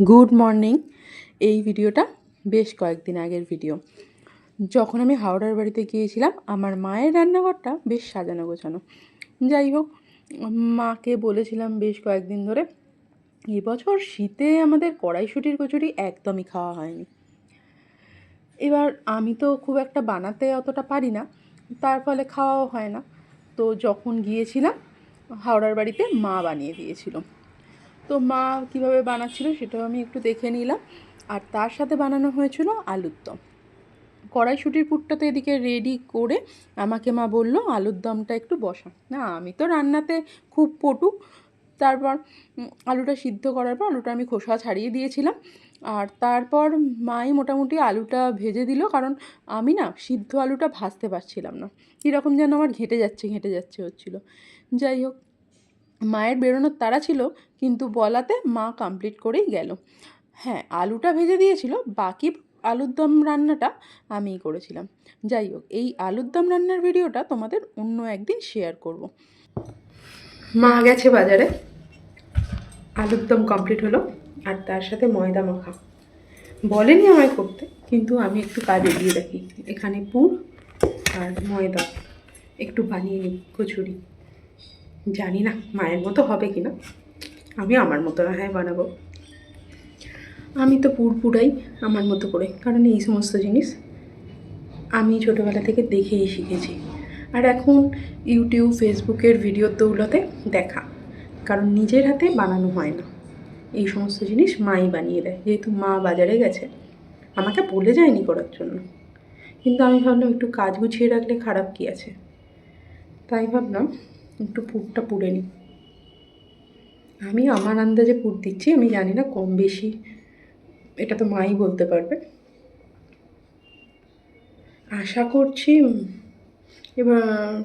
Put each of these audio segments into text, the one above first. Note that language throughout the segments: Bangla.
Good morning. এই ভিডিওটা বেশ কয়েকদিন আগের ভিডিও। যখন আমি হাওড়ার বাড়িতে গিয়েছিলাম, আমার মায়ের রান্নাঘরটা বেশ সাজানো গোছানো। যাই হোক, মাকে বলেছিলাম বেশ কয়েকদিন ধরে, এবছর শীতে আমাদের কড়াইশুঁটির কচুরি একদমই খাওয়া হয়নি। এবার আমি তো খুব একটা বানাতে অতটা পারি না, তার ফলে খাওয়াও হয় না। তো যখন গিয়েছিলাম হাওড়ার বাড়িতে, মা বানিয়ে দিয়েছিল। তো মা কীভাবে বানাচ্ছিল সেটাও আমি একটু দেখে নিলাম। আর তার সাথে বানানো হয়েছিল আলুর দম। কড়াইশুঁটির পুরটা তো এদিকে রেডি করে আমাকে মা বলল আলুর দমটা একটু বসা। না, আমি তো রান্নাতে খুব পটু। তারপর আলুটা সিদ্ধ করার পর আলুটা আমি খোসা ছাড়িয়ে দিয়েছিলাম। আর তারপর মাই মোটামুটি আলুটা ভেজে দিল, কারণ আমি না সিদ্ধ আলুটা ভাজতে পারছিলাম না, কীরকম যেন আমার ঘেঁটে যাচ্ছে হচ্ছিলো। যাই হোক, মায়ের বেরোনোর তাড়া ছিল, কিন্তু বলাতে মা কমপ্লিট করেই গেল। হ্যাঁ, আলুটা ভেজে দিয়েছিল, বাকি আলুর দম রান্নাটা আমিই করেছিলাম। যাই হোক, এই আলুর দম রান্নার ভিডিওটা তোমাদের অন্য একদিন শেয়ার করব। মা গেছে বাজারে, আলুর দম কমপ্লিট হলো, আর তার সাথে ময়দা মাখা। বলেনি আমায় করতে, কিন্তু আমি একটু কাজ এগিয়ে রাখি। এখানে পুর আর ময়দা একটু বানিয়ে নিই কচুরি। জানি না মায়ের মতো হবে কি না, আমি আমার মতো হ্যাঁ বানাবো। আমি তো পুরাই আমার মতো করে, কারণ এই সমস্ত জিনিস আমি ছোটোবেলা থেকে দেখেই শিখেছি। আর এখন ইউটিউব, ফেসবুকের ভিডিওর দৌলতে দেখা, কারণ নিজের হাতে বানানো হয় না। এই সমস্ত জিনিস মাই বানিয়ে দেয়, যেহেতু মা বাজারে গেছে, আমাকে বলে যায়নি করার জন্য। কিন্তু আমি ভাবলাম একটু কাজ গুছিয়ে রাখলে খারাপ কী আছে, তাই ভাবলাম একটু পুরটা পুড়ে নিই। আমি আমার আন্দাজে পুর দিচ্ছি, আমি জানি না কম বেশি, এটা তো মাই বলতে পারবে। আশা করছি এবার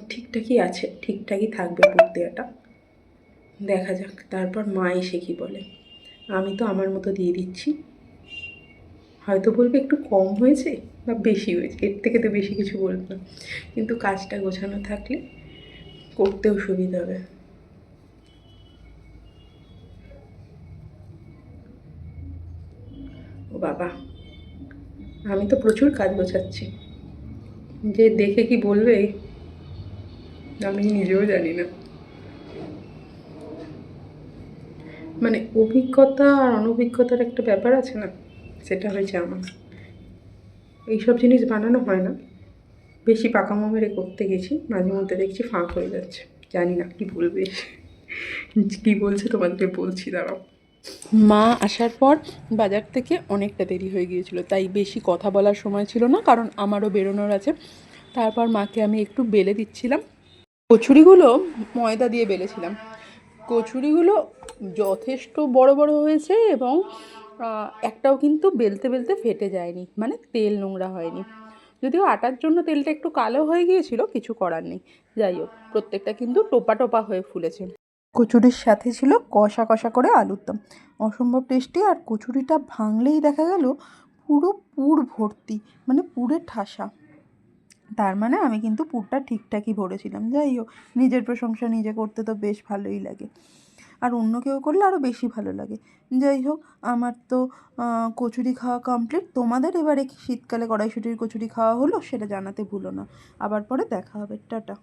ঠিকঠাকই আছে, ঠিকঠাকই থাকবে পুর দেওয়াটা। দেখা যাক তারপর মা এসে কী বলে। আমি তো আমার মতো দিয়ে দিচ্ছি, হয়তো বলবে একটু কম হয়েছে বা বেশি হয়েছে, এর থেকে তো বেশি কিছু বলবো না। কিন্তু কাজটা গোছানো থাকলে করতেও সুবিধা হবে। ও বাবা, আমি তো প্রচুর কাজ গোছাচ্ছি, যে দেখে কি বলবে আমি নিজেও জানি না। মানে অভিজ্ঞতা আর অনভিজ্ঞতার একটা ব্যাপার আছে না, সেটা হয়েছে আমার। এইসব জিনিস বানানো হয় না, বেশি পাকামো মেরে করতে গেছি, মাঝে মধ্যে দেখছি ফাঁক হয়ে যাচ্ছে। জানি না কি বলবে, কী বলছে তোমাদের বলছি, দাঁড়াও। মা আসার পর বাজার থেকে অনেকটা দেরি হয়ে গিয়েছিল, তাই বেশি কথা বলার সময় ছিল না, কারণ আমারও বেরোনোর আছে। তারপর মাকে আমি একটু বেলে দিচ্ছিলাম। কচুরিগুলো ময়দা দিয়ে বেলেছিলাম। কচুরিগুলো যথেষ্ট বড় বড় হয়েছে, এবং একটাও কিন্তু বেলতে বেলতে ফেটে যায়নি, মানে তেল নোংরা হয়নি। যদিও আটার জন্য তেলটা একটু কালো হয়ে গিয়েছিল, কিছু করার নেই। যাই হোক, প্রত্যেকটা কিন্তু টোপা টোপা হয়ে ফুলেছে। কচুরির সাথে ছিল কষা কষা করে আলুর দম, অসম্ভব টেস্টি। আর কচুরিটা ভাঙলেই দেখা গেল পুরো পুর ভর্তি, মানে পুরে ঠাসা। তার মানে আমি কিন্তু পুরটা ঠিকঠাকই ভরেছিলাম। যাই হোক, নিজের প্রশংসা নিজে করতে তো বেশ ভালোই লাগে, আর অন্য কেউ করলে আরও বেশি ভালো লাগে। যাই হোক, আমার তো কচুরি খাওয়া কমপ্লিট। তোমাদের এবারে শীতকালে কড়াইশুঁটির কচুরি খাওয়া হলো সেটা জানাতে ভুলো না। আবার পরে দেখা হবে, টাটা।